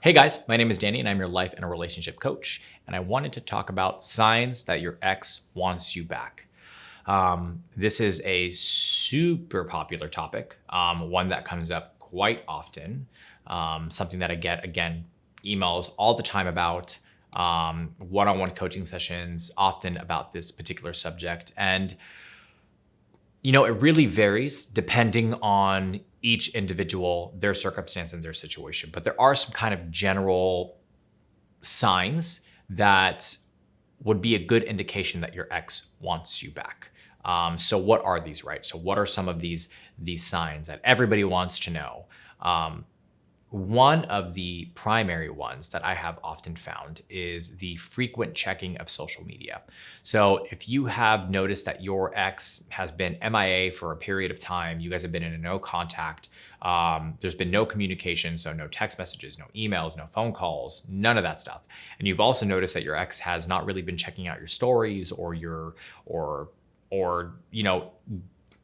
Hey guys, my name is Danny and I'm your life and a relationship coach. And I wanted to talk about signs that your ex wants you back. This is a super popular topic, one that comes up quite often, something that I get, again, emails all the time about, one-on-one coaching sessions, often about this particular subject. And it really varies depending on each individual, their circumstance and their situation. But there are some kind of general signs that would be a good indication that your ex wants you back. So what are these, right? So what are some of these signs that everybody wants to know? One of the primary ones that I have often found is the frequent checking of social media. So if you have noticed that your ex has been MIA for a period of time, you guys have been in a no contact, there's been no communication, so no text messages, no emails, no phone calls, none of that stuff. And you've also noticed that your ex has not really been checking out your stories or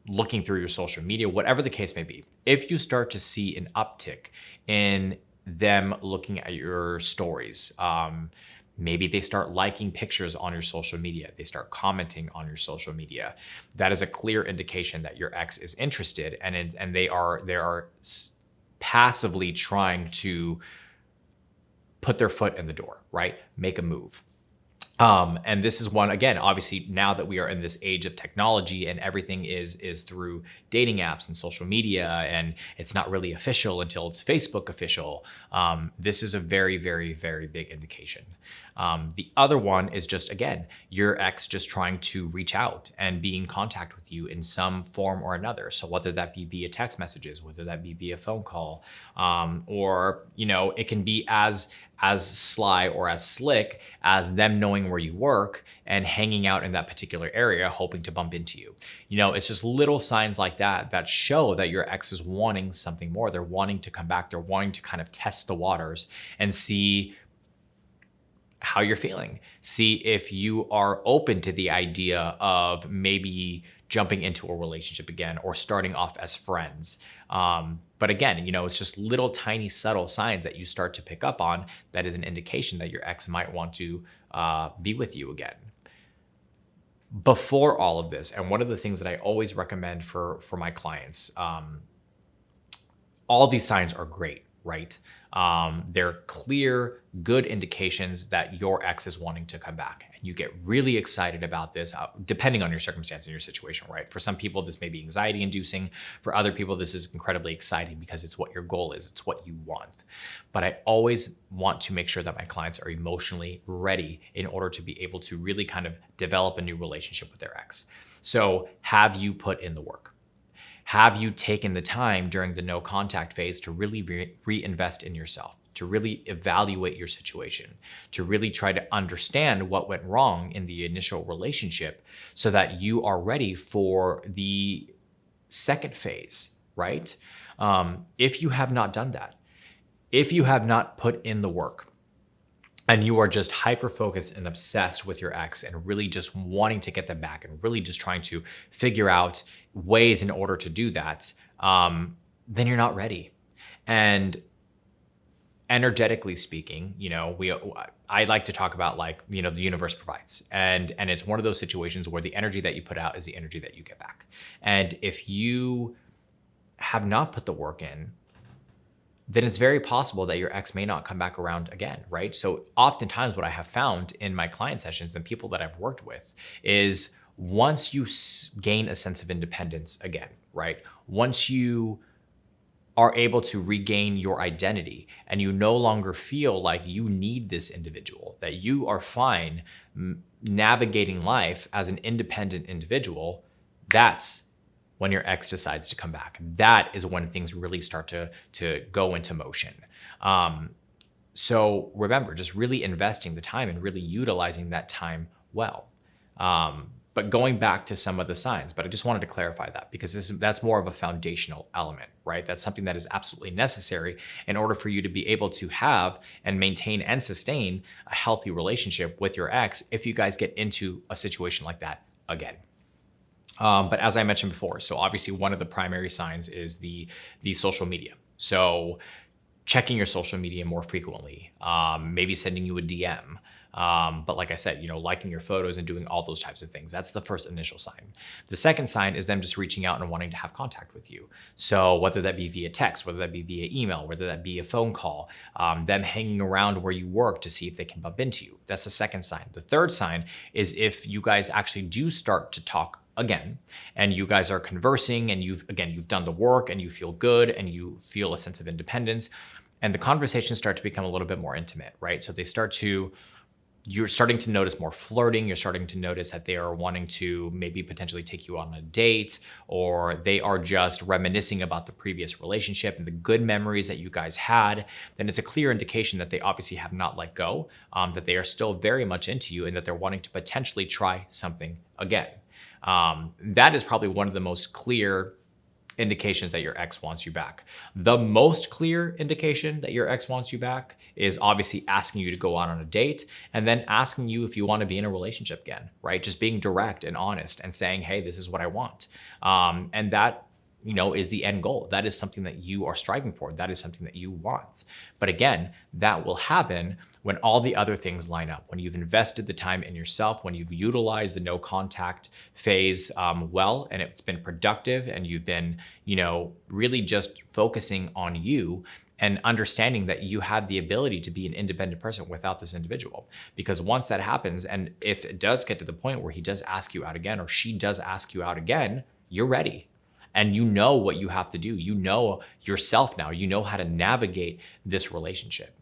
looking through your social media, whatever the case may be. If you start to see an uptick in them looking at your stories, maybe they start liking pictures on your social media, they start commenting on your social media, that is a clear indication that your ex is interested and they are passively trying to put their foot in the door, right? Make a move. And this is one, again, obviously now that we are in this age of technology and everything is through dating apps and social media, and it's not really official until it's Facebook official. This is a very, very, very big indication. The other one is just, again, your ex just trying to reach out and be in contact with you in some form or another. So whether that be via text messages, whether that be via phone call, or, it can be as sly or as slick as them knowing where you work and hanging out in that particular area, hoping to bump into you. It's just little signs like that show that your ex is wanting something more. They're wanting to come back. They're wanting to kind of test the waters and see how you're feeling. See if you are open to the idea of maybe jumping into a relationship again or starting off as friends. But again, it's just little tiny subtle signs that you start to pick up on that is an indication that your ex might want to be with you again. Before all of this, and one of the things that I always recommend for my clients, all these signs are great, right? They're clear, good indications that your ex is wanting to come back. And you get really excited about this, depending on your circumstance and your situation, right? For some people, this may be anxiety inducing. For other people, this is incredibly exciting because it's what your goal is. It's what you want. But I always want to make sure that my clients are emotionally ready in order to be able to really kind of develop a new relationship with their ex. So have you put in the work? Have you taken the time during the no contact phase to really reinvest in yourself, to really evaluate your situation, to really try to understand what went wrong in the initial relationship so that you are ready for the second phase, right? If you have not done that, if you have not put in the work, and you are just hyper-focused and obsessed with your ex and really just wanting to get them back and really just trying to figure out ways in order to do that, then you're not ready. And energetically speaking, I like to talk about the universe provides. And it's one of those situations where the energy that you put out is the energy that you get back. And if you have not put the work in, then it's very possible that your ex may not come back around again, right? So oftentimes what I have found in my client sessions and people that I've worked with is once you gain a sense of independence again, right? Once you are able to regain your identity and you no longer feel like you need this individual, that you are fine navigating life as an independent individual, that's when your ex decides to come back. That is when things really start to go into motion. So remember, just really investing the time and really utilizing that time well. But going back to some of the signs, but I just wanted to clarify that because that's more of a foundational element, right? That's something that is absolutely necessary in order for you to be able to have and maintain and sustain a healthy relationship with your ex if you guys get into a situation like that again. But as I mentioned before, so obviously one of the primary signs is the social media. So checking your social media more frequently, maybe sending you a DM. But like I said, liking your photos and doing all those types of things. That's the first initial sign. The second sign is them just reaching out and wanting to have contact with you. So whether that be via text, whether that be via email, whether that be a phone call, them hanging around where you work to see if they can bump into you. That's the second sign. The third sign is if you guys actually do start to talk again, and you guys are conversing and you've done the work and you feel good and you feel a sense of independence, and the conversations start to become a little bit more intimate, right? So you're starting to notice more flirting. You're starting to notice that they are wanting to maybe potentially take you on a date, or they are just reminiscing about the previous relationship and the good memories that you guys had. Then it's a clear indication that they obviously have not let go, that they are still very much into you and that they're wanting to potentially try something again. That is probably one of the most clear indications that your ex wants you back. The most clear indication that your ex wants you back is obviously asking you to go out on a date and then asking you if you want to be in a relationship again, right? Just being direct and honest and saying, hey, this is what I want. And that is the end goal. That is something that you are striving for. That is something that you want. But again, that will happen when all the other things line up, when you've invested the time in yourself, when you've utilized the no contact phase well, and it's been productive, and you've been, really just focusing on you and understanding that you have the ability to be an independent person without this individual. Because once that happens, and if it does get to the point where he does ask you out again, or she does ask you out again, you're ready. And you know what you have to do. You know yourself now. You know how to navigate this relationship.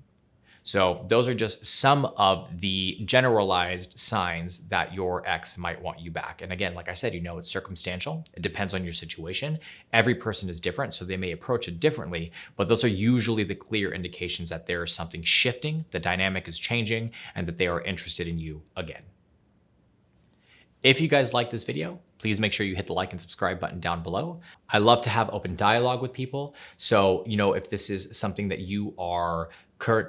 So those are just some of the generalized signs that your ex might want you back. And again, like I said, it's circumstantial. It depends on your situation. Every person is different, so they may approach it differently, but those are usually the clear indications that there is something shifting, the dynamic is changing, and that they are interested in you again. If you guys like this video, please make sure you hit the like and subscribe button down below. I love to have open dialogue with people. So, if this is something that you are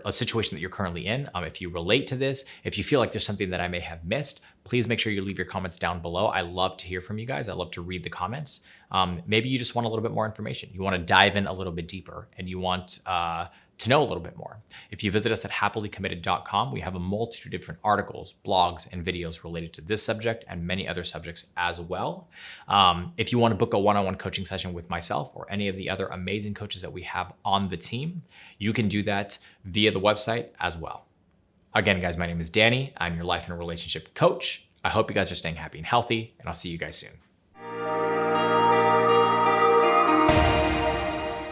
a situation that you're currently in, if you relate to this, if you feel like there's something that I may have missed, please make sure you leave your comments down below. I love to hear from you guys. I love to read the comments. Maybe you just want a little bit more information. You want to dive in a little bit deeper, and you want to know a little bit more. If you visit us at happilycommitted.com, we have a multitude of different articles, blogs, and videos related to this subject and many other subjects as well. If you want to book a one-on-one coaching session with myself or any of the other amazing coaches that we have on the team, you can do that via the website as well. Again, guys, my name is Danny. I'm your life and relationship coach. I hope you guys are staying happy and healthy, and I'll see you guys soon.